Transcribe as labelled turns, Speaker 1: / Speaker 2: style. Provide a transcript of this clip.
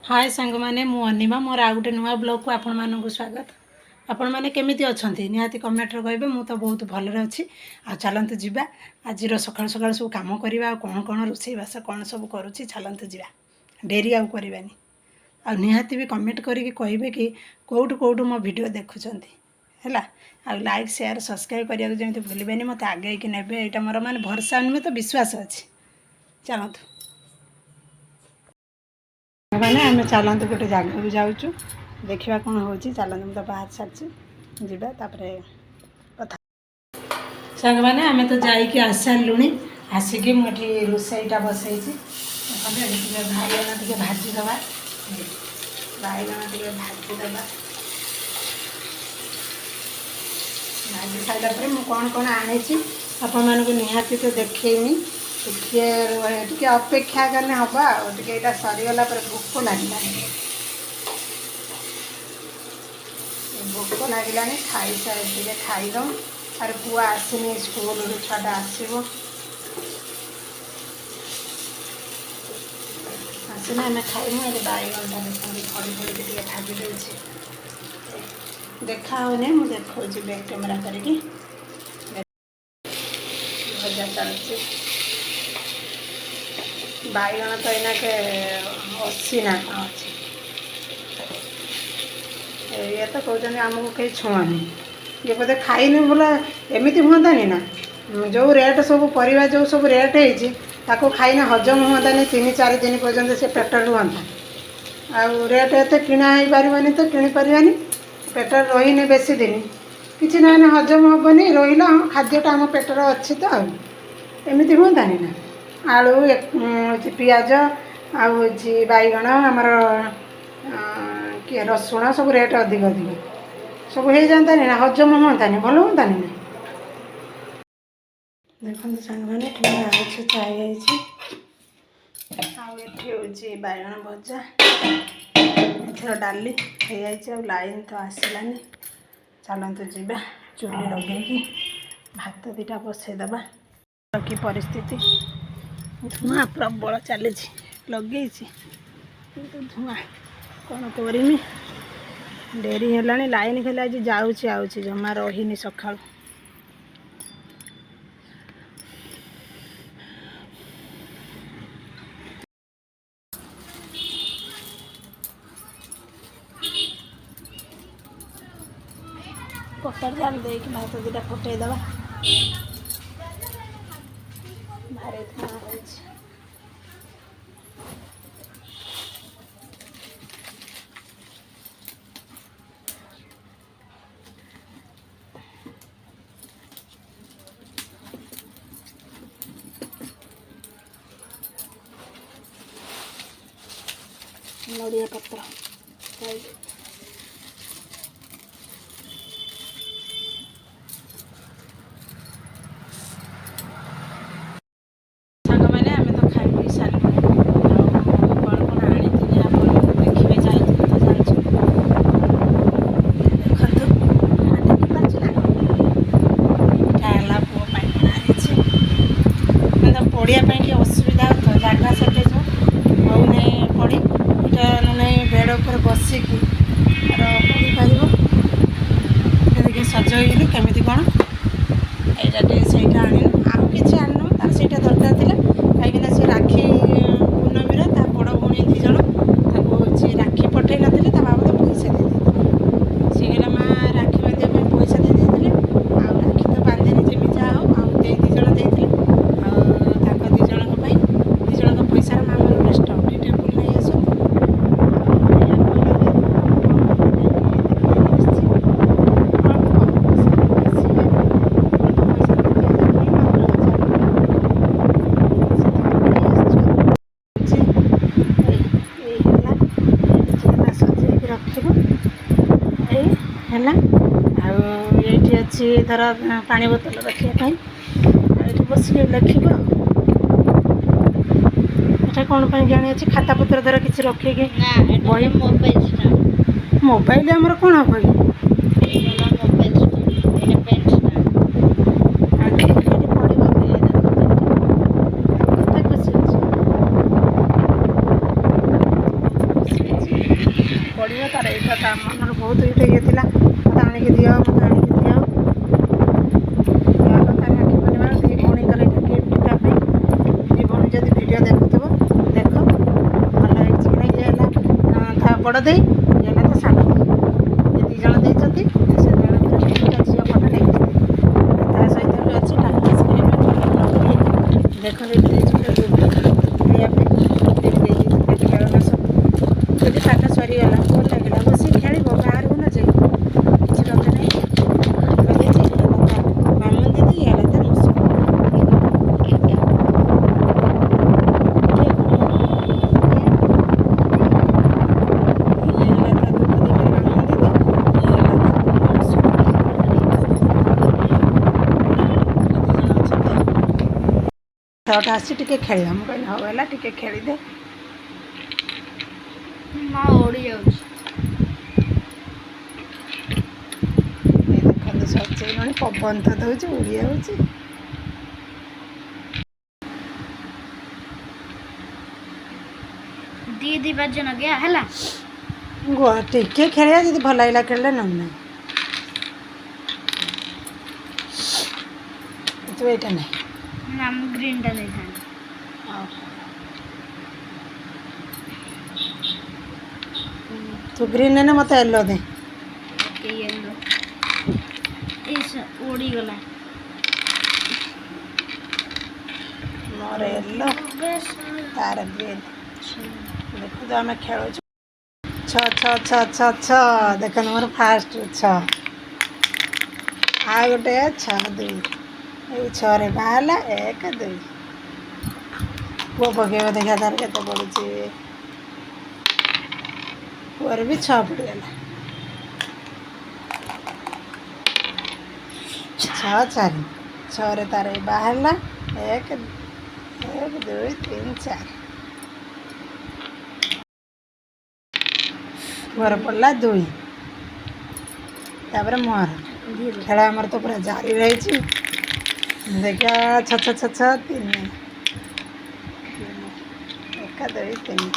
Speaker 1: हाय सांग माने मु अनिमा मोर आ गोटे नुआ ब्लॉग को आपण मानक स्वागत। आपण माने केमिति अछंती निहाती कमेंट रे कहबे। मु तो बहुत भलरे अछि। आ चलंतु जिबा आज रो सकाळ सकाळ सब काम करबा। कोन कोन रोसई बासा कोन सब करूची चलंतु जिबा। डेरी आ करबानी। आ निहाती भी कमेंट करिके कहबे कि कोउठ कोउठ मो वीडियो देखुचंती हैला। आ लाइक शेयर सब्सक्राइब करिया जेमति भूलिबेनी। मते आगे कि नेबे एटा मोर माने भरोसा अनुमे तो विश्वास अछि। चलंतु मैंने आम चलते गोटे जगह को जाऊँ देखा कौन हो चलते मुझे बाहर सारी जीवा कथा सांग मैंने आम तो जाकि आस सारूँ आसिक मुझे रोसईटा बसई बाइगण टे भाजीदे बाइगण टे भाजीदे भाजी सारापर मुझे कौन कौन आनी आपण मानक निहाती तो देखनी टे अपेक्षा करने हवा टे सरीगला भोक लगे भोक लगे खाई सारे खाईद आर पुआ आसनी स्कूल छुआटा आसना आम खाइमु। बैगन फड़ी फड़ी टे भाजी दे देखा होने मुझे देखा बैक कैमेरा करके भजा चलती बैगण तो इना के 80 ना अच्छे ये तो कहते आमको कहीं छुआनी ये बोधे खाइनि बोला एमती हुआनी ना जो रेट सब परिवा जो सब रेट हो खाइने हजम हुआनी 3-4 दिन पर्यंत से पेट रुहता आ रेट एत किणा हो पारनी तो किनीपारानी पेट रही बेसी दिन किसी ना हजम हेनी रहा हाँ खाद्यटा आम पेटर अच्छी तो एमती हुआनी ना आलू पियाज आउ बैगण आमर किए रसुण सब रेट अधिक अधिक सब हो जातानी ना हजम हुआनी भल हुआनी ना देखते सांग मैंने आलू चाई आउे बैगण भजा एथर डाली हो लाइन तो आसलानी चलतु जीवा चुली लगे भात दीटा बसईदबा कि परिस्थिति धुआं प्रबल चली लगे धुआं कौन करमी डेरी है लाइन खाली आज जाऊँगी आऊँगी जमा रहीनी सका पतर जाल दे भात दीटा फुटेदबा भारी धुआं हो नड़िया पत्र पढ़ापी टे असुविधा हो जगह सटेज होने पड़ी इटा ना बेड उपर बसिक पढ़ी पार देखिए सजईली केमी कौन यहाँ से आनु आउ कि आनु तार से दरकार थी कहीं से राखी पूर्णमी बड़ भौणी 2 जन राखी पठे नी बाबद पैसा दे सी कहला माँ राखी बांधे पैसा दे राखी तो बांधेनी जमी जहाँ हो आउ 2 जन देते 2 जन पैसा माँ मोर स्टडी टेबुल नहीं आस ये अच्छी धर पानी बोतल रखापी ये बस लिख एटा कौन जानी अच्छी खाता पत्र धर किसी रखे बही मोबाइल आमर कौन हम खुशी ପଡ଼ିବ ତାର ଏଇଟା ତା ମନର ବହୁତ ଏଇଟା ଇଏ ଥିଲା ମୋତେ ଆଣିକି ଦିଅ ମୋତେ ଆଣିକି ଦିଅ ତାର ରାକ୍ଷୀ ପୂର୍ଣ୍ଣିମା ଦୁଇ ଭଉଣୀଙ୍କର ଏଇଟା ଗିଫ୍ଟ ତା ପାଇଁ ଦୁଇ ଭଉଣୀ ଯଦି ଭିଡ଼ିଓ ଦେଖୁଥିବ ଦେଖ ଭଲ ହେଇଛି କି ଇଏ ହେଲା ତା ବଡ଼ ଦେଇ ଇଏ ହେଲା ତା ସାନ ଦେଇ ଏ ଦୁଇ ଜଣ ଦେଇଛନ୍ତି ସେ ଜଣଙ୍କର ଝିଅ ଫଟୋ ନେଇକି ତା ସହିତ ବି ଅଛି ଟାଇମ୍ ପାସ୍ କରିବା ପାଇଁ ଫଟୋ ଲଗେଇ ଦେଖନ୍ତୁ ଏଠି ଦେଇଛି ଗୋଟେ ଲୁଡ଼ୁ ଖେଳିବା ପାଇଁ ଏଠି ଦେଇଛି କେତେ ଖେଳନା ସବୁ ଯଦି ପାଠ ସରିଗଲା ଭଲ ଲାଗିଲା ବସିକି ଖେଳିବ ବାହାରକୁ ନ ଯାଇ କିଛି କଥା ନାହିଁ ଲଗେଇଛି ମାମୁନ ଦିଦି ଇଏ ହେଲା ତା ମଶୁ ଛଅଟା ଆସି ଟିକେ ଖେଳିବା ମୁଁ କହିଲି ହଉ ହେଲା ଟିକେ ଖେଳିଦେ
Speaker 2: ମା ଓଡ଼ି ଯାଉଛି।
Speaker 1: ଦେଖନ୍ତୁ ସଜେଇଲଣି ପବନ ତ ଦେଉଛି ଉଡ଼ି ଯାଉଛି
Speaker 2: ଦି ବାଜ ନଗିଆ ହେଲା
Speaker 1: ଟିକେ ଖେଳିବା ଯଦି ଭଲ ଲାଗିଲା ଖେଳିଲେ ନହେଲେ ନାହିଁ ତୁ ଏଇଟା ନାହିଁ
Speaker 2: ନା ମୁଁ ଗ୍ରୀନଟା ନେଇଥାନ୍ତି।
Speaker 1: ତୁ ଗ୍ରୀନ୍ ନେଲେ ମୋତେ ୟେଲୋ ଦେ
Speaker 2: ୟେଲୋ ଉଡ଼ିଗଲା
Speaker 1: ମୋର ୟେଲୋ ତାର ଗ୍ରୀନ୍ ଦେଖୁ ତ ଆମେ ଖେଳୁଛୁ ଛଅ ଛଅ ଛଅ ଛଅ ଛଅ ଦେଖନ୍ତୁ ମୋର ଫାଷ୍ଟ ଛଅ ଆଉ ଗୋଟେ ଛଅ ଦୁଇ ଏଇ ଛଅରେ ବାହାରିଲା ଏକ ଦୁଇ ପୁଅ ପକେଇବ ଦେଖିବା ତାର କେତେ ପଡ଼ୁଛି ପୁଅର ବି ଛଅ ପଡ଼ିଗଲା ଛଅ ଚାରି ଛଅରେ ତାର ଏଇ ବାହାରିଲା ଏକ ଦୁଇ ତିନି ଚାରି ପୁଅର ପଡ଼ିଲା ଦୁଇ ତାପରେ ମୋର ଖେଳ ଆମର ତ ପୁରା ଜାରି ରହିଛି ଦେଖିବା ଛଅ ଛଅ ଛଅ ଛଅ ତିନି ଏକ ଦୁଇ ତିନି